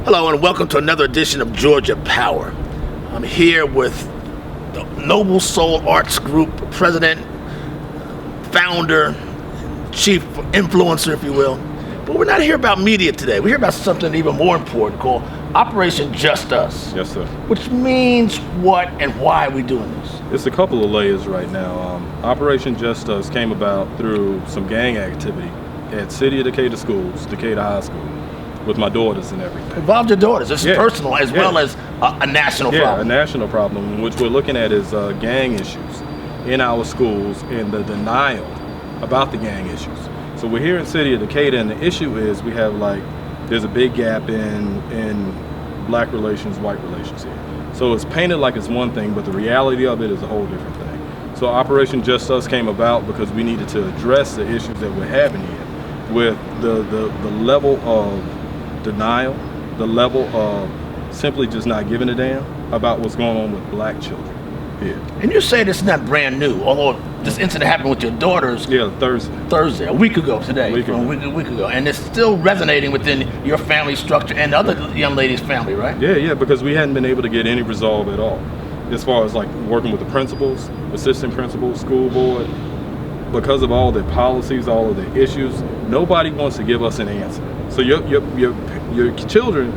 Hello and welcome to another edition of Georgia Power. I'm here with the Noble Soul Arts Group president, founder, chief influencer, if you will. But we're not here about media today. We're here about something even more important called Operation Just Us. Yes, sir. Which means what and why are we doing this? It's a couple of layers right now. Operation Just Us came about through some gang activity at City of Decatur Schools, Decatur High School, with my daughters and everything. Involved your daughters. It's personal as well as a national problem. Yeah, a national problem, which we're looking at is gang issues in our schools and the denial about the gang issues. So we're here in City of Decatur, and the issue is we have there's a big gap in black relations, white relations here. So it's painted like it's one thing, but the reality of it is a whole different thing. So Operation Just Us came about because we needed to address the issues that we're having here with the level of denial, the level of simply just not giving a damn about what's going on with black children here. And you say this is not brand new, although this incident happened with your daughters. Yeah, Thursday, a week ago today, a week ago, and it's still resonating within your family structure and the other young lady's family, right? Yeah, because we hadn't been able to get any resolve at all, as far as working with the principals, assistant principals, school board. Because of all the policies, all of the issues, nobody wants to give us an answer. So your children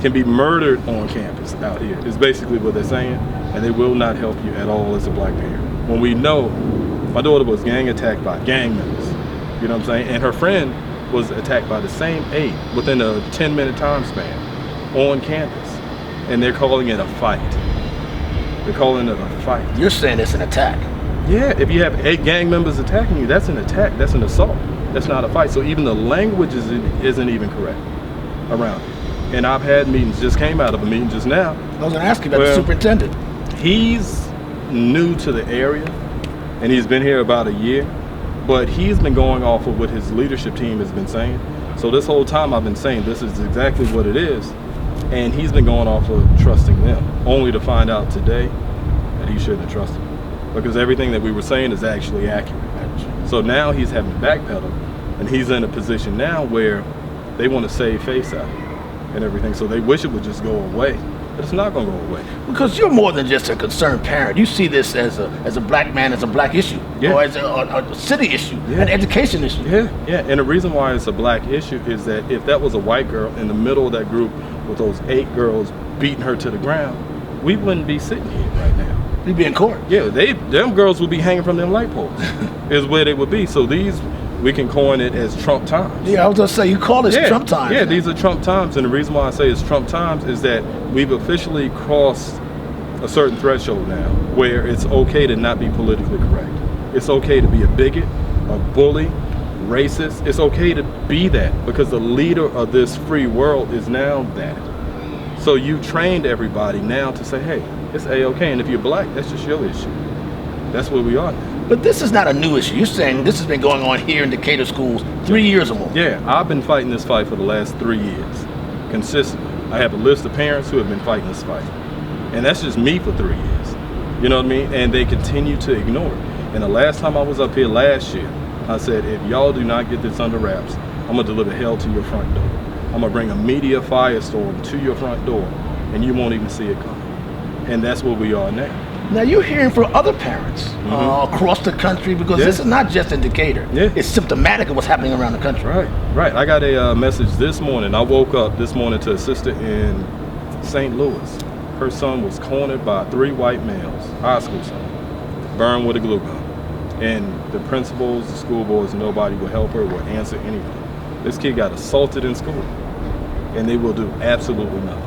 can be murdered on campus out here, is basically what they're saying, and they will not help you at all as a black parent. When we know my daughter was gang attacked by gang members, you know what I'm saying? And her friend was attacked by the same 8 within a 10-minute time span on campus, and they're calling it a fight. They're calling it a fight. You're saying it's an attack. Yeah, if you have 8 gang members attacking you, that's an attack, that's an assault. That's not a fight. So even the language isn't even correct around it. And I've had meetings, just came out of a meeting just now. I was going to ask you about the superintendent. He's new to the area, and he's been here about a year, but he's been going off of what his leadership team has been saying. So this whole time I've been saying this is exactly what it is, and he's been going off of trusting them, only to find out today that he shouldn't have trusted them, because everything that we were saying is actually accurate. So now he's having to backpedal, and he's in a position now where they want to save face out of it and everything. So they wish it would just go away, but it's not going to go away. Because you're more than just a concerned parent. You see this as a black man, as a black issue, or as a city issue, an education issue. Yeah. And the reason why it's a black issue is that if that was a white girl in the middle of that group with those 8 girls beating her to the ground, we wouldn't be sitting here right now. We'd be in court. Yeah, them girls would be hanging from them light poles, is where they would be. So we can coin it as Trump times. Yeah, I was gonna say, you call this Trump times. Yeah, these are Trump times, and the reason why I say it's Trump times is that we've officially crossed a certain threshold now where it's okay to not be politically correct. It's okay to be a bigot, a bully, racist. It's okay to be that because the leader of this free world is now that. So you trained everybody now to say, hey, it's A-okay, and if you're black, that's just your issue. That's where we are now. But this is not a new issue. You're saying this has been going on here in Decatur schools 3 years or more. Yeah, I've been fighting this fight for the last 3 years, consistently. I have a list of parents who have been fighting this fight. And that's just me for 3 years. You know what I mean? And they continue to ignore it. And the last time I was up here last year, I said, if y'all do not get this under wraps, I'm gonna deliver hell to your front door. I'm gonna bring a media firestorm to your front door, and you won't even see it coming. And that's where we are now. Now you're hearing from other parents across the country, because this is not just in Decatur. It's symptomatic of what's happening around the country. Right. I got a message this morning. I woke up this morning to a sister in St. Louis. Her son was cornered by 3 white males, high school son, burned with a glue gun. And the principals, the school boards, nobody will help her, will answer anything. This kid got assaulted in school, and they will do absolutely nothing.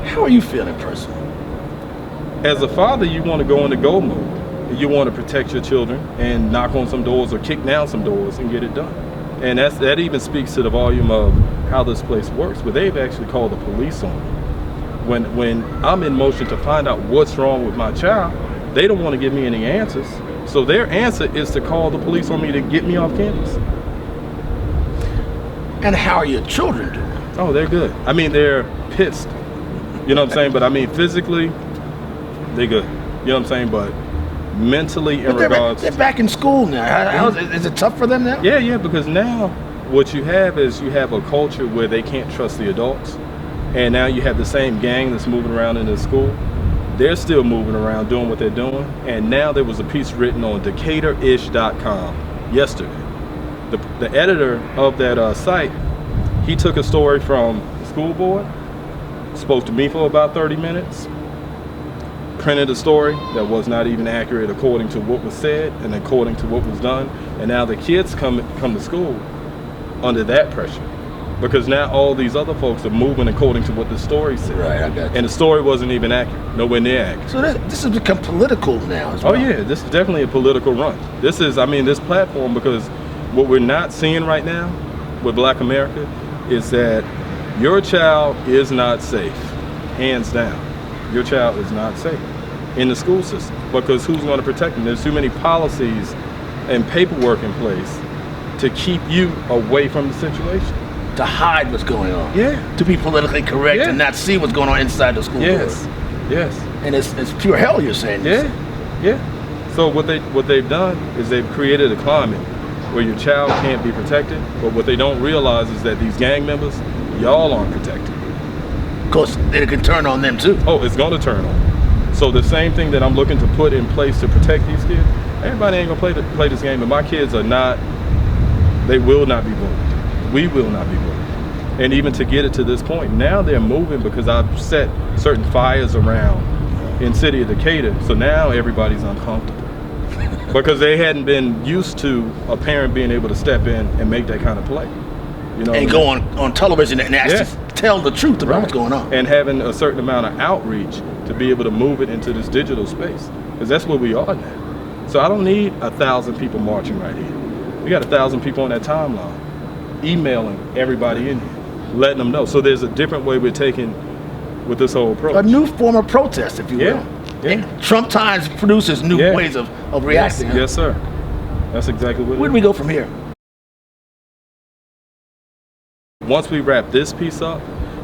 How are you feeling personally? As a father, you want to go into go mode. You want to protect your children and knock on some doors or kick down some doors and get it done. And that even speaks to the volume of how this place works, where they've actually called the police on me. When I'm in motion to find out what's wrong with my child, they don't want to give me any answers. So their answer is to call the police on me to get me off campus. And how are your children doing? Oh, they're good. I mean, they're pissed. You know what I'm saying? But I mean, physically, they're good. You know what I'm saying? But mentally, they're back in school now. Is it tough for them now? Yeah, because now what you have is you have a culture where they can't trust the adults, and now you have the same gang that's moving around in the school. They're still moving around doing what they're doing, and now there was a piece written on Decatur-ish.com yesterday. The editor of that site, he took a story from the school board, spoke to me for about 30 minutes, printed a story that was not even accurate according to what was said and according to what was done, and now the kids come to school under that pressure, because now all these other folks are moving according to what the story said. Right, I got you. And the story wasn't even accurate, nowhere near accurate. So this has become political now as well. Oh yeah, this is definitely a political run. This is, this platform, because what we're not seeing right now with Black America is that your child is not safe, hands down. Your child is not safe in the school system, because who's going to protect them? There's too many policies and paperwork in place to keep you away from the situation. To hide what's going on. Yeah. To be politically correct and not see what's going on inside the school Yes. board. Yes. And it's pure hell, you're saying. Yeah. So what they've done is they've created a climate where your child can't be protected, but what they don't realize is that these gang members, y'all aren't protected. Because it can turn on them too. Oh, it's gonna turn on. So the same thing that I'm looking to put in place to protect these kids, everybody ain't gonna play this game, but my kids are not, they will not be bullied. We will not be bullied. And even to get it to this point, now they're moving because I've set certain fires around in city of Decatur, so now everybody's uncomfortable. Because they hadn't been used to a parent being able to step in and make that kind of play. You know, and go on television and actually tell the truth about what's going on. And having a certain amount of outreach to be able to move it into this digital space. Because that's where we are now. So I don't need 1,000 people marching right here. We got 1,000 people on that timeline, emailing everybody in here, letting them know. So there's a different way we're taking with this whole approach. A new form of protest, if you will. Yeah. And Trump times produces new ways of reacting. Yes, sir. That's exactly what it is. Where do we go from here? Once we wrap this piece up,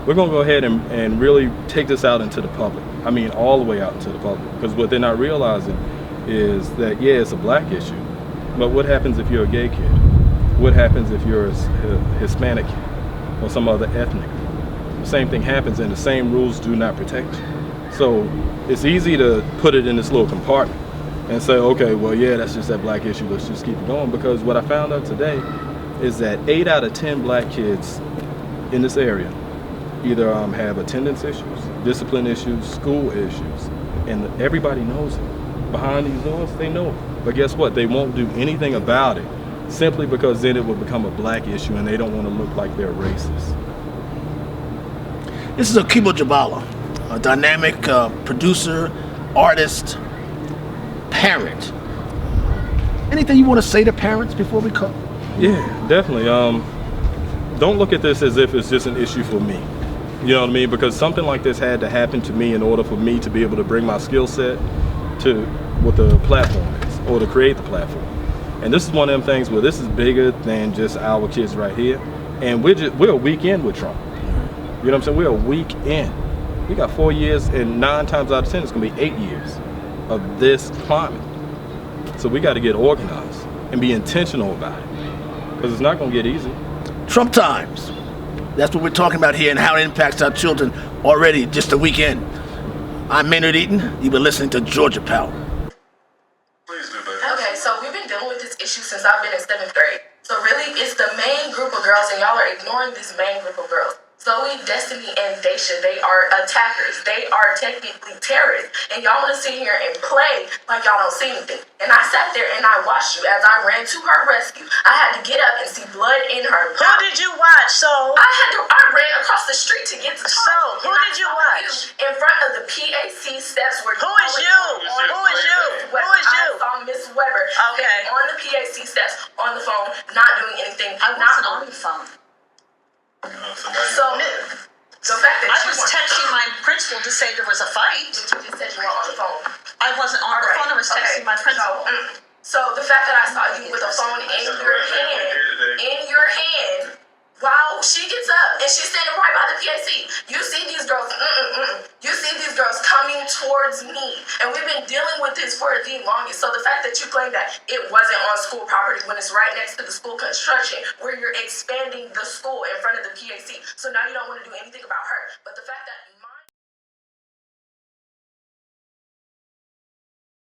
we're going to go ahead and really take this out into the public. I mean, all the way out into the public. Because what they're not realizing is that, yeah, it's a black issue. But what happens if you're a gay kid? What happens if you're a Hispanic kid or some other ethnic? The same thing happens, and the same rules do not protect you. So it's easy to put it in this little compartment and say, okay, well, yeah, that's just that black issue. Let's just keep it going. Because what I found out today is that 8 out of 10 black kids in this area either have attendance issues, discipline issues, school issues, and everybody knows it. Behind these doors, they know it. But guess what? They won't do anything about it simply because then it will become a black issue and they don't want to look like they're racist. This is OKEEBA JUBALO, a dynamic producer, artist, parent. Anything you want to say to parents before we come? Yeah, definitely. Don't look at this as if it's just an issue for me. You know what I mean? Because something like this had to happen to me in order for me to be able to bring my skill set to what the platform is, or to create the platform. And this is one of them things where this is bigger than just our kids right here. And we're a week in with Trump. You know what I'm saying? We're a week in. We got 4 years, and 9 times out of 10, it's gonna be 8 years of this climate. So we got to get organized and be intentional about it, because it's not gonna get easy. Trump times. That's what we're talking about here and how it impacts our children already just a weekend. I'm Maynard Eaton. You've been listening to Georgia Power. Okay, so we've been dealing with this issue since I've been in 7th grade. So really, it's the main group of girls, and y'all are ignoring this main group of girls. Zoe, Destiny, and Daisha, they are attackers. They are technically terrorists. And y'all want to sit here and play like y'all don't see anything. And I sat there and I watched you as I ran to her rescue. I had to get up and see blood in her mouth. Who did you watch? I ran across the street to get to So, who did you watch? In front of the PAC steps where Who is you? Who is you? Who is you? I saw Miss Weber Okay. on the PAC steps on the phone, not doing anything. I wasn't on the phone. So the fact that I you was weren't- texting my principal to say there was a fight. But you just said you were on the phone. I wasn't on the Alright, phone. I was texting my principal. So the fact that I saw you with a phone in your hand, while she gets up and she's standing right by the PAC, you see these girls, you see these girls coming towards me. And we've been dealing with this for the longest. So the fact that you claim that it wasn't on school property when it's right next to the school construction, where you're expanding the school in front of the PAC. So now you don't want to do anything about her.